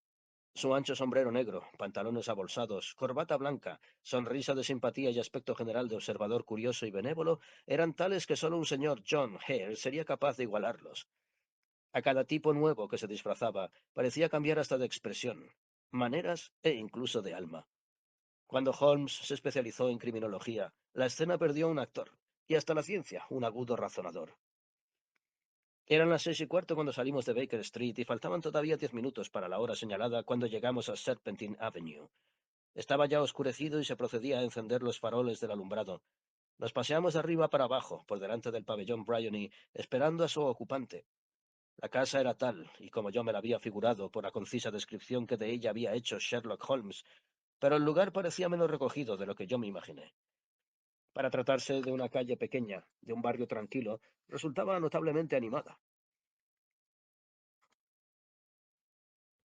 Su ancho sombrero negro, pantalones abolsados, corbata blanca, sonrisa de simpatía y aspecto general de observador curioso y benévolo eran tales que solo un señor John Hare sería capaz de igualarlos. A cada tipo nuevo que se disfrazaba parecía cambiar hasta de expresión, maneras e incluso de alma. Cuando Holmes se especializó en criminología, la escena perdió un actor, y hasta la ciencia un agudo razonador. Eran las 6:15 cuando salimos de Baker Street y faltaban todavía 10 minutos para la hora señalada cuando llegamos a Serpentine Avenue. Estaba ya oscurecido y se procedía a encender los faroles del alumbrado. Nos paseamos de arriba para abajo, por delante del pabellón Bryony, esperando a su ocupante. La casa era tal, y como yo me la había figurado por la concisa descripción que de ella había hecho Sherlock Holmes, pero el lugar parecía menos recogido de lo que yo me imaginé. Para tratarse de una calle pequeña, de un barrio tranquilo, resultaba notablemente animada.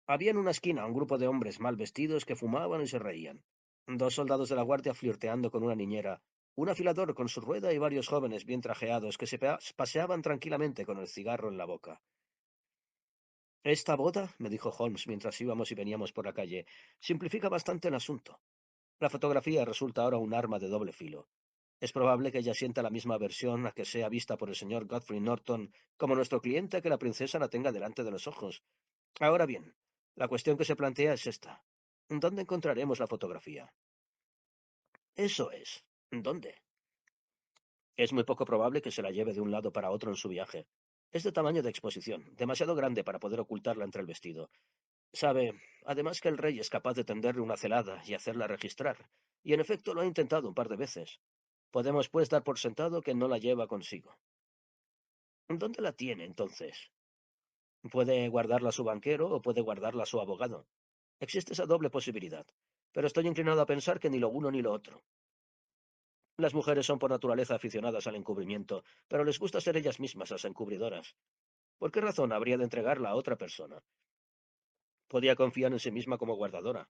Había en una esquina un grupo de hombres mal vestidos que fumaban y se reían. Dos soldados de la guardia flirteando con una niñera, un afilador con su rueda y varios jóvenes bien trajeados que se paseaban tranquilamente con el cigarro en la boca. Esta boda, me dijo Holmes mientras íbamos y veníamos por la calle, simplifica bastante el asunto. La fotografía resulta ahora un arma de doble filo. Es probable que ella sienta la misma aversión a que sea vista por el señor Godfrey Norton como nuestro cliente a que la princesa la tenga delante de los ojos. Ahora bien, la cuestión que se plantea es esta. ¿Dónde encontraremos la fotografía? Eso es. ¿Dónde? Es muy poco probable que se la lleve de un lado para otro en su viaje. Es de tamaño de exposición, demasiado grande para poder ocultarla entre el vestido. Sabe, además que el rey es capaz de tenderle una celada y hacerla registrar, y en efecto lo ha intentado un par de veces. Podemos pues dar por sentado que no la lleva consigo. ¿Dónde la tiene entonces? Puede guardarla su banquero o puede guardarla su abogado. Existe esa doble posibilidad, pero estoy inclinado a pensar que ni lo uno ni lo otro. Las mujeres son por naturaleza aficionadas al encubrimiento, pero les gusta ser ellas mismas las encubridoras. ¿Por qué razón habría de entregarla a otra persona? Podía confiar en sí misma como guardadora,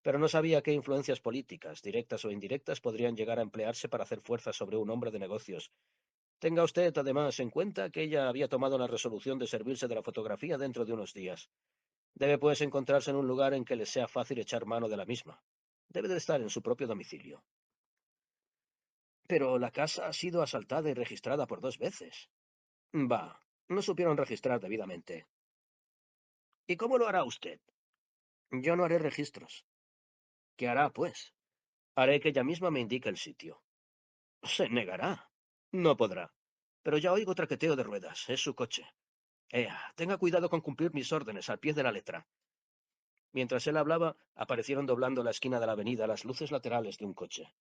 pero no sabía qué influencias políticas, directas o indirectas, podrían llegar a emplearse para hacer fuerza sobre un hombre de negocios. Tenga usted, además, en cuenta que ella había tomado la resolución de servirse de la fotografía dentro de unos días. Debe, pues, encontrarse en un lugar en que le sea fácil echar mano de la misma. Debe de estar en su propio domicilio. Pero la casa ha sido asaltada y registrada por 2 veces. Bah, no supieron registrar debidamente. ¿Y cómo lo hará usted? Yo no haré registros. ¿Qué hará, pues? Haré que ella misma me indique el sitio. Se negará. No podrá. Pero ya oigo traqueteo de ruedas. Es su coche. Tenga cuidado con cumplir mis órdenes al pie de la letra. Mientras él hablaba, aparecieron doblando la esquina de la avenida las luces laterales de un coche.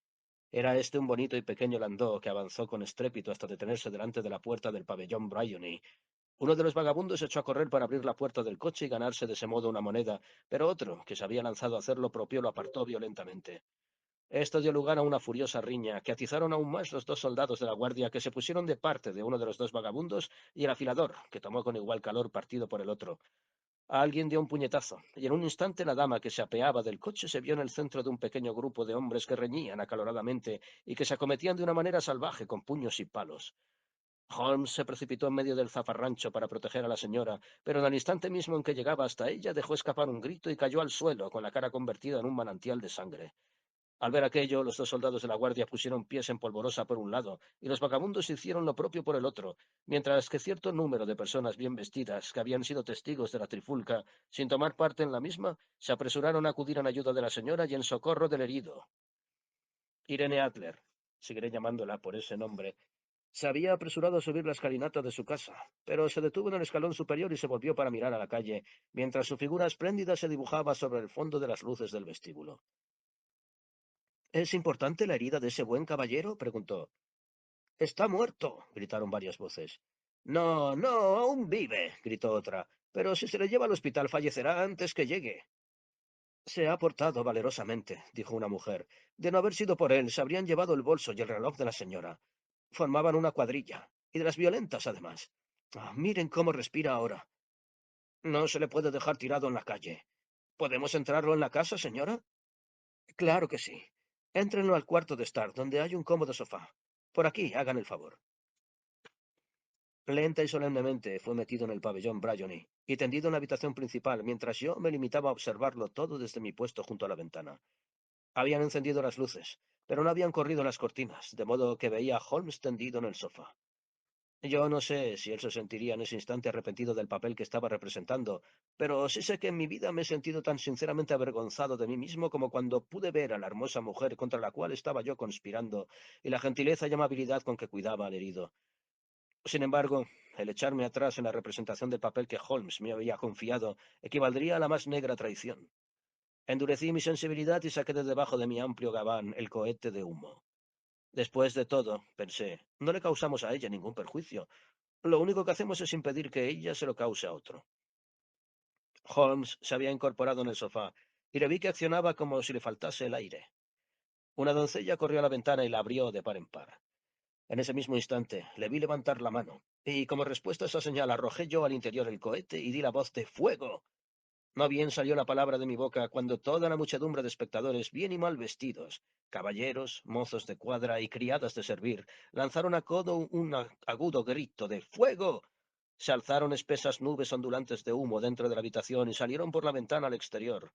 Era este un bonito y pequeño landó que avanzó con estrépito hasta detenerse delante de la puerta del pabellón Bryony. Uno de los vagabundos echó a correr para abrir la puerta del coche y ganarse de ese modo una moneda, pero otro, que se había lanzado a hacer lo propio, lo apartó violentamente. Esto dio lugar a una furiosa riña, que atizaron aún más los dos soldados de la guardia, que se pusieron de parte de uno de los dos vagabundos, y el afilador, que tomó con igual calor partido por el otro. Alguien dio un puñetazo, y en un instante la dama que se apeaba del coche se vio en el centro de un pequeño grupo de hombres que reñían acaloradamente y que se acometían de una manera salvaje con puños y palos. Holmes se precipitó en medio del zafarrancho para proteger a la señora, pero en el instante mismo en que llegaba hasta ella dejó escapar un grito y cayó al suelo con la cara convertida en un manantial de sangre. Al ver aquello, los dos soldados de la guardia pusieron pies en polvorosa por un lado, y los vagabundos hicieron lo propio por el otro, mientras que cierto número de personas bien vestidas, que habían sido testigos de la trifulca, sin tomar parte en la misma, se apresuraron a acudir en ayuda de la señora y en socorro del herido. Irene Adler, seguiré llamándola por ese nombre, se había apresurado a subir la escalinata de su casa, pero se detuvo en el escalón superior y se volvió para mirar a la calle, mientras su figura espléndida se dibujaba sobre el fondo de las luces del vestíbulo. ¿Es importante la herida de ese buen caballero? Preguntó. Está muerto, gritaron varias voces. No, no, aún vive, gritó otra. Pero si se le lleva al hospital fallecerá antes que llegue. Se ha portado valerosamente, dijo una mujer. De no haber sido por él, se habrían llevado el bolso y el reloj de la señora. Formaban una cuadrilla, y de las violentas, además. Miren cómo respira ahora. No se le puede dejar tirado en la calle. ¿Podemos entrarlo en la casa, señora? Claro que sí. Éntrenlo al cuarto de estar, donde hay un cómodo sofá. Por aquí, hagan el favor. Lenta y solemnemente fue metido en el pabellón Bryony y tendido en la habitación principal, mientras yo me limitaba a observarlo todo desde mi puesto junto a la ventana. Habían encendido las luces, pero no habían corrido las cortinas, de modo que veía a Holmes tendido en el sofá. Yo no sé si él se sentiría en ese instante arrepentido del papel que estaba representando, pero sí sé que en mi vida me he sentido tan sinceramente avergonzado de mí mismo como cuando pude ver a la hermosa mujer contra la cual estaba yo conspirando y la gentileza y amabilidad con que cuidaba al herido. Sin embargo, el echarme atrás en la representación del papel que Holmes me había confiado equivaldría a la más negra traición. Endurecí mi sensibilidad y saqué de debajo de mi amplio gabán el cohete de humo. Después de todo, pensé, no le causamos a ella ningún perjuicio. Lo único que hacemos es impedir que ella se lo cause a otro. Holmes se había incorporado en el sofá y le vi que accionaba como si le faltase el aire. Una doncella corrió a la ventana y la abrió de par en par. En ese mismo instante le vi levantar la mano, y como respuesta a esa señal arrojé yo al interior el cohete y di la voz de ¡fuego! No bien salió la palabra de mi boca cuando toda la muchedumbre de espectadores, bien y mal vestidos, caballeros, mozos de cuadra y criadas de servir, lanzaron a codo un agudo grito de ¡fuego! Se alzaron espesas nubes ondulantes de humo dentro de la habitación y salieron por la ventana al exterior.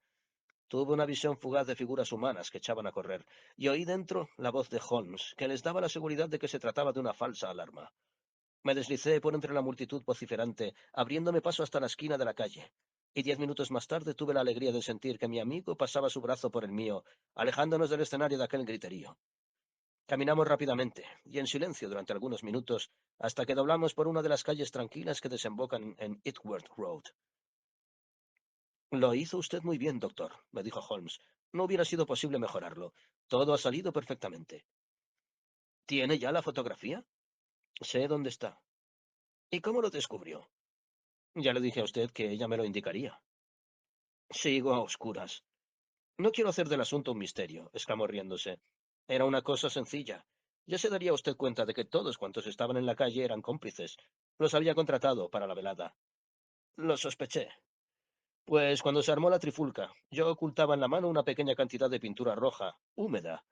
Tuve una visión fugaz de figuras humanas que echaban a correr, y oí dentro la voz de Holmes, que les daba la seguridad de que se trataba de una falsa alarma. Me deslicé por entre la multitud vociferante, abriéndome paso hasta la esquina de la calle, y 10 minutos más tarde tuve la alegría de sentir que mi amigo pasaba su brazo por el mío, alejándonos del escenario de aquel griterío. Caminamos rápidamente y en silencio durante algunos minutos hasta que doblamos por una de las calles tranquilas que desembocan en Edgeworth Road. Lo hizo usted muy bien, doctor, me dijo Holmes. No hubiera sido posible mejorarlo. Todo ha salido perfectamente. ¿Tiene ya la fotografía? Sé dónde está. ¿Y cómo lo descubrió? Ya le dije a usted que ella me lo indicaría. Sigo a oscuras. No quiero hacer del asunto un misterio, exclamó riéndose. Era una cosa sencilla. Ya se daría usted cuenta de que todos cuantos estaban en la calle eran cómplices. Los había contratado para la velada. Lo sospeché. Pues cuando se armó la trifulca, yo ocultaba en la mano una pequeña cantidad de pintura roja, húmeda.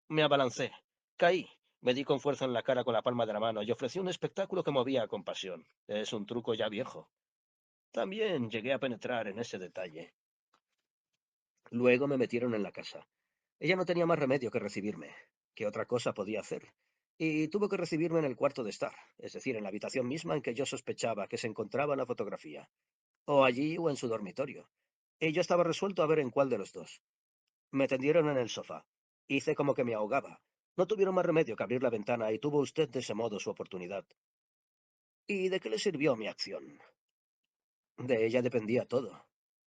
Me abalancé. Caí. Me di con fuerza en la cara con la palma de la mano y ofrecí un espectáculo que movía a compasión. Es un truco ya viejo. También llegué a penetrar en ese detalle. Luego me metieron en la casa. Ella no tenía más remedio que recibirme. ¿Qué otra cosa podía hacer? Y tuvo que recibirme en el cuarto de estar, es decir, en la habitación misma en que yo sospechaba que se encontraba la fotografía. O allí o en su dormitorio. Y yo estaba resuelto a ver en cuál de los dos. Me tendieron en el sofá. Hice como que me ahogaba. No tuvieron más remedio que abrir la ventana y tuvo usted de ese modo su oportunidad. ¿Y de qué le sirvió mi acción? De ella dependía todo.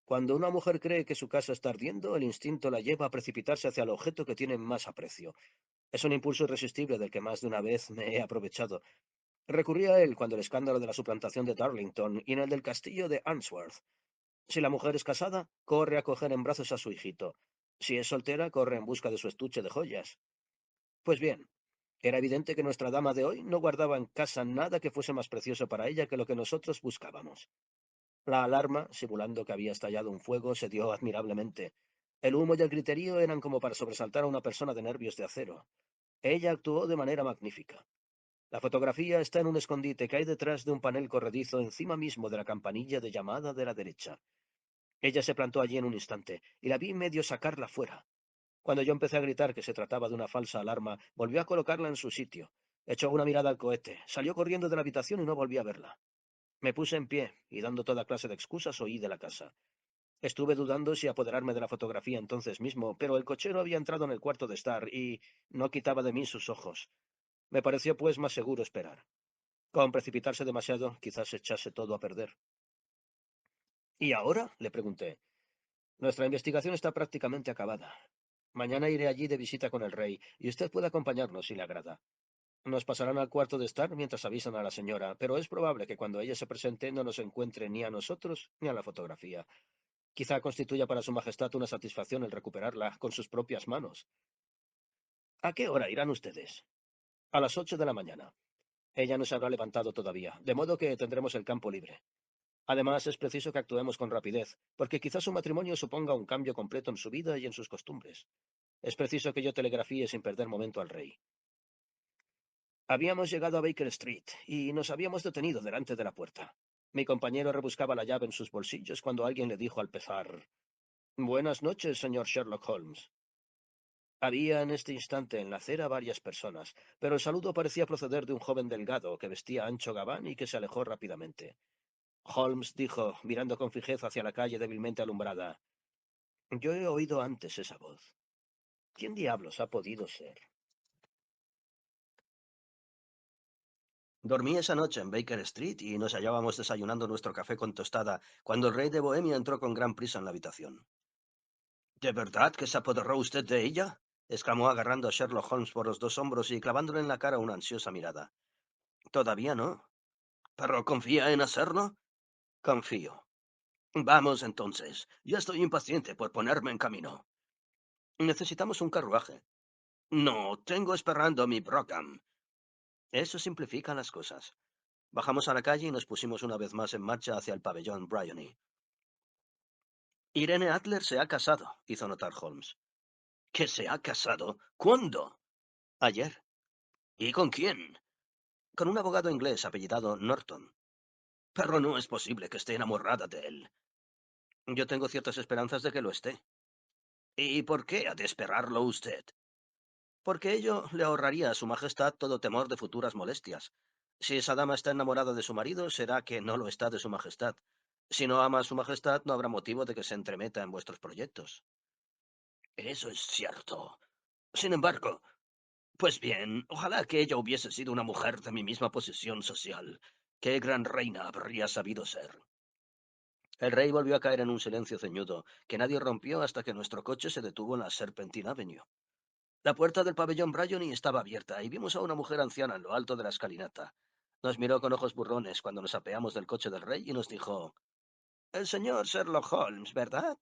Cuando una mujer cree que su casa está ardiendo, el instinto la lleva a precipitarse hacia el objeto que tiene más aprecio. Es un impulso irresistible del que más de una vez me he aprovechado. Recurrí a él cuando el escándalo de la suplantación de Darlington y en el del castillo de Answorth. Si la mujer es casada, corre a coger en brazos a su hijito. Si es soltera, corre en busca de su estuche de joyas. Pues bien, era evidente que nuestra dama de hoy no guardaba en casa nada que fuese más precioso para ella que lo que nosotros buscábamos. La alarma, simulando que había estallado un fuego, se dio admirablemente. El humo y el griterío eran como para sobresaltar a una persona de nervios de acero. Ella actuó de manera magnífica. La fotografía está en un escondite que hay detrás de un panel corredizo encima mismo de la campanilla de llamada de la derecha. Ella se plantó allí en un instante, y la vi medio sacarla fuera. Cuando yo empecé a gritar que se trataba de una falsa alarma, volvió a colocarla en su sitio. Echó una mirada al cohete, salió corriendo de la habitación y no volví a verla. Me puse en pie, y dando toda clase de excusas huí de la casa. Estuve dudando si apoderarme de la fotografía entonces mismo, pero el cochero había entrado en el cuarto de estar y no quitaba de mí sus ojos. Me pareció pues más seguro esperar. Con precipitarse demasiado, quizás echase todo a perder. ¿Y ahora? Le pregunté. Nuestra investigación está prácticamente acabada. Mañana iré allí de visita con el rey, y usted puede acompañarnos si le agrada. Nos pasarán al cuarto de estar mientras avisan a la señora, pero es probable que cuando ella se presente no nos encuentre ni a nosotros ni a la fotografía. Quizá constituya para su majestad una satisfacción el recuperarla con sus propias manos. ¿A qué hora irán ustedes? A las 8 de la mañana. Ella no se habrá levantado todavía, de modo que tendremos el campo libre. Además, es preciso que actuemos con rapidez, porque quizás su matrimonio suponga un cambio completo en su vida y en sus costumbres. Es preciso que yo telegrafíe sin perder momento al rey. Habíamos llegado a Baker Street y nos habíamos detenido delante de la puerta. Mi compañero rebuscaba la llave en sus bolsillos cuando alguien le dijo al pesar: «Buenas noches, señor Sherlock Holmes». Había en este instante en la acera varias personas, pero el saludo parecía proceder de un joven delgado que vestía ancho gabán y que se alejó rápidamente. Holmes dijo, mirando con fijeza hacia la calle débilmente alumbrada: «Yo he oído antes esa voz. ¿Quién diablos ha podido ser?» Dormí esa noche en Baker Street y nos hallábamos desayunando nuestro café con tostada cuando el rey de Bohemia entró con gran prisa en la habitación. «¿De verdad que se apoderó usted de ella?», exclamó agarrando a Sherlock Holmes por los dos hombros y clavándole en la cara una ansiosa mirada. «Todavía no. ¿Pero confía en hacerlo?» «Confío. Vamos entonces. Ya estoy impaciente por ponerme en camino. Necesitamos un carruaje». «No, tengo esperando a mi Brougham». Eso simplifica las cosas. Bajamos a la calle y nos pusimos una vez más en marcha hacia el pabellón Bryony. «Irene Adler se ha casado», hizo notar Holmes. «¿Que se ha casado? ¿Cuándo?» «Ayer». «¿Y con quién?» «Con un abogado inglés apellidado Norton». «Pero no es posible que esté enamorada de él». «Yo tengo ciertas esperanzas de que lo esté». «¿Y por qué ha de esperarlo usted?» «Porque ello le ahorraría a su majestad todo temor de futuras molestias. Si esa dama está enamorada de su marido, será que no lo está de su majestad. Si no ama a su majestad, no habrá motivo de que se entremeta en vuestros proyectos». «Eso es cierto. Sin embargo, pues bien, ojalá que ella hubiese sido una mujer de mi misma posición social. Qué gran reina habría sabido ser». El rey volvió a caer en un silencio ceñudo, que nadie rompió hasta que nuestro coche se detuvo en la Serpentine Avenue. La puerta del pabellón Bryony estaba abierta y vimos a una mujer anciana en lo alto de la escalinata. Nos miró con ojos burlones cuando nos apeamos del coche del rey y nos dijo: «El señor Sherlock Holmes, ¿verdad?».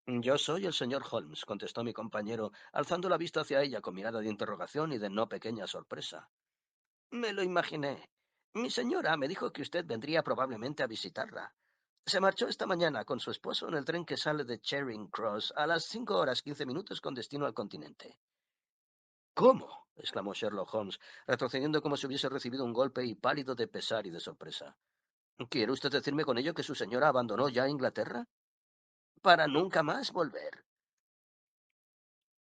«Yo soy el señor Holmes», contestó mi compañero, alzando la vista hacia ella con mirada de interrogación y de no pequeña sorpresa. «Me lo imaginé. Mi señora me dijo que usted vendría probablemente a visitarla. Se marchó esta mañana con su esposo en el tren que sale de Charing Cross a las 5:15 con destino al continente». «¿Cómo?», exclamó Sherlock Holmes, retrocediendo como si hubiese recibido un golpe y pálido de pesar y de sorpresa. «¿Quiere usted decirme con ello que su señora abandonó ya Inglaterra? Para nunca más volver».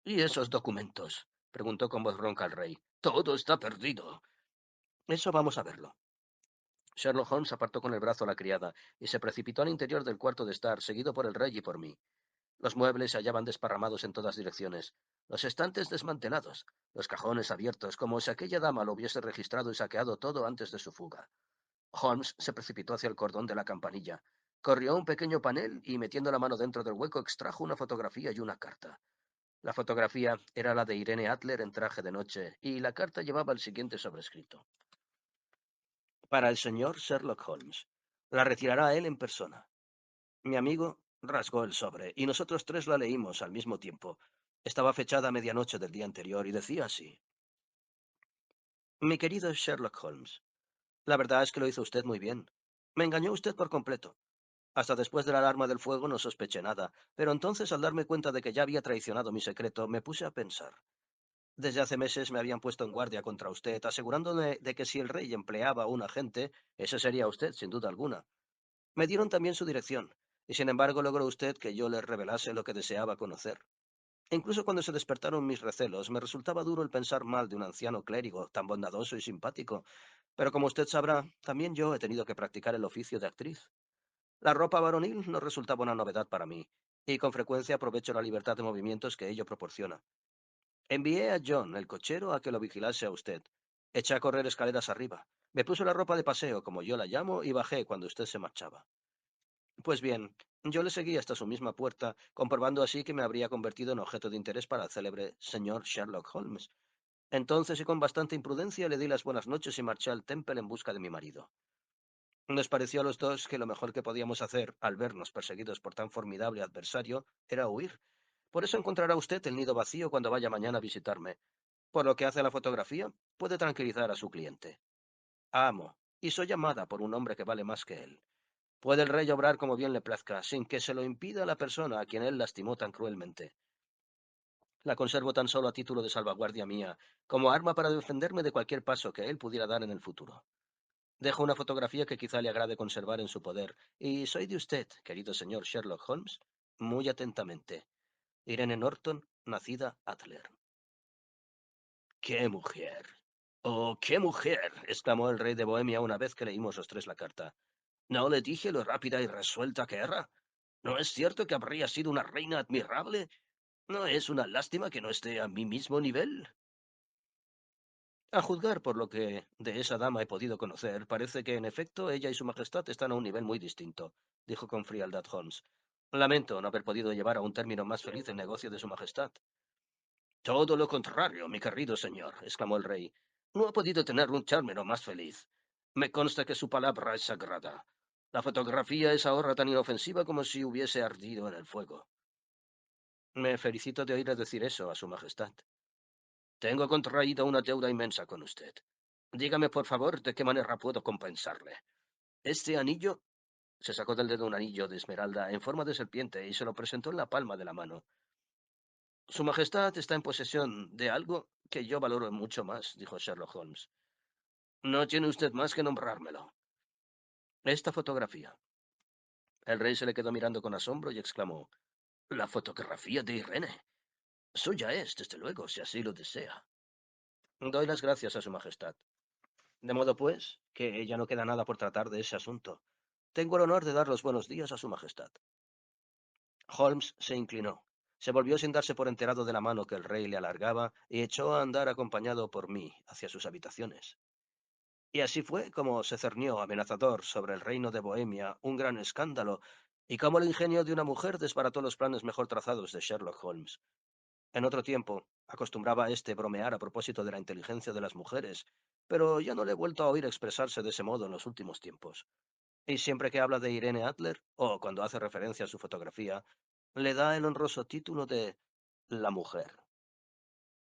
«¿Y esos documentos?», preguntó con voz ronca el rey. «Todo está perdido». «Eso vamos a verlo». Sherlock Holmes apartó con el brazo a la criada y se precipitó al interior del cuarto de estar, seguido por el rey y por mí. Los muebles se hallaban desparramados en todas direcciones, los estantes desmantelados, los cajones abiertos, como si aquella dama lo hubiese registrado y saqueado todo antes de su fuga. Holmes se precipitó hacia el cordón de la campanilla, corrió a un pequeño panel y, metiendo la mano dentro del hueco, extrajo una fotografía y una carta. La fotografía era la de Irene Adler en traje de noche, y la carta llevaba el siguiente sobrescrito: «Para el señor Sherlock Holmes. La retirará él en persona». Mi amigo rasgó el sobre, y nosotros tres la leímos al mismo tiempo. Estaba fechada a medianoche del día anterior y decía así: «Mi querido Sherlock Holmes, la verdad es que lo hizo usted muy bien. Me engañó usted por completo. Hasta después de la alarma del fuego no sospeché nada, pero entonces, al darme cuenta de que ya había traicionado mi secreto, me puse a pensar. Desde hace meses me habían puesto en guardia contra usted, asegurándome de que si el rey empleaba a un agente, ese sería usted, sin duda alguna. Me dieron también su dirección, y sin embargo logró usted que yo le revelase lo que deseaba conocer. Incluso cuando se despertaron mis recelos, me resultaba duro el pensar mal de un anciano clérigo tan bondadoso y simpático, pero como usted sabrá, también yo he tenido que practicar el oficio de actriz. La ropa varonil no resultaba una novedad para mí, y con frecuencia aprovecho la libertad de movimientos que ello proporciona. Envié a John, el cochero, a que lo vigilase a usted. Eché a correr escaleras arriba. Me puse la ropa de paseo, como yo la llamo, y bajé cuando usted se marchaba. Pues bien, yo le seguí hasta su misma puerta, comprobando así que me habría convertido en objeto de interés para el célebre señor Sherlock Holmes. Entonces, y con bastante imprudencia, le di las buenas noches y marché al Temple en busca de mi marido. Nos pareció a los dos que lo mejor que podíamos hacer, al vernos perseguidos por tan formidable adversario, era huir. Por eso encontrará usted el nido vacío cuando vaya mañana a visitarme. Por lo que hace a la fotografía, puede tranquilizar a su cliente. Amo, y soy amada por un hombre que vale más que él. Puede el rey obrar como bien le plazca, sin que se lo impida la persona a quien él lastimó tan cruelmente. La conservo tan solo a título de salvaguardia mía, como arma para defenderme de cualquier paso que él pudiera dar en el futuro. Dejo una fotografía que quizá le agrade conservar en su poder, y soy de usted, querido señor Sherlock Holmes, muy atentamente. Irene Norton, nacida Adler. ¡Qué mujer! ¡Oh, qué mujer! Exclamó el rey de Bohemia una vez que leímos los tres la carta. ¿No le dije lo rápida y resuelta que era? ¿No es cierto que habría sido una reina admirable? ¿No es una lástima que no esté a mi mismo nivel? A juzgar por lo que de esa dama he podido conocer, parece que en efecto ella y su majestad están a un nivel muy distinto, dijo con frialdad Holmes. Lamento no haber podido llevar a un término más feliz el negocio de su majestad. Todo lo contrario, mi querido señor, exclamó el rey. No ha podido tener un término más feliz. Me consta que su palabra es sagrada. La fotografía es ahora tan inofensiva como si hubiese ardido en el fuego. Me felicito de oírle decir eso a su majestad. Tengo contraída una deuda inmensa con usted. Dígame, por favor, de qué manera puedo compensarle. Este anillo se sacó del dedo un anillo de esmeralda en forma de serpiente y se lo presentó en la palma de la mano. Su Majestad está en posesión de algo que yo valoro mucho más, dijo Sherlock Holmes. No tiene usted más que nombrármelo. Esta fotografía. El rey se le quedó mirando con asombro y exclamó, la fotografía de Irene. Suya es, desde luego, si así lo desea. Doy las gracias a su Majestad. De modo, pues, que ya no queda nada por tratar de ese asunto. Tengo el honor de dar los buenos días a su Majestad. Holmes se inclinó. Se volvió sin darse por enterado de la mano que el rey le alargaba y echó a andar acompañado por mí hacia sus habitaciones. Y así fue como se cernió amenazador sobre el reino de Bohemia un gran escándalo, y cómo el ingenio de una mujer desbarató los planes mejor trazados de Sherlock Holmes. En otro tiempo, acostumbraba a éste bromear a propósito de la inteligencia de las mujeres, pero ya no le he vuelto a oír expresarse de ese modo en los últimos tiempos. Y siempre que habla de Irene Adler, o cuando hace referencia a su fotografía, le da el honroso título de la mujer.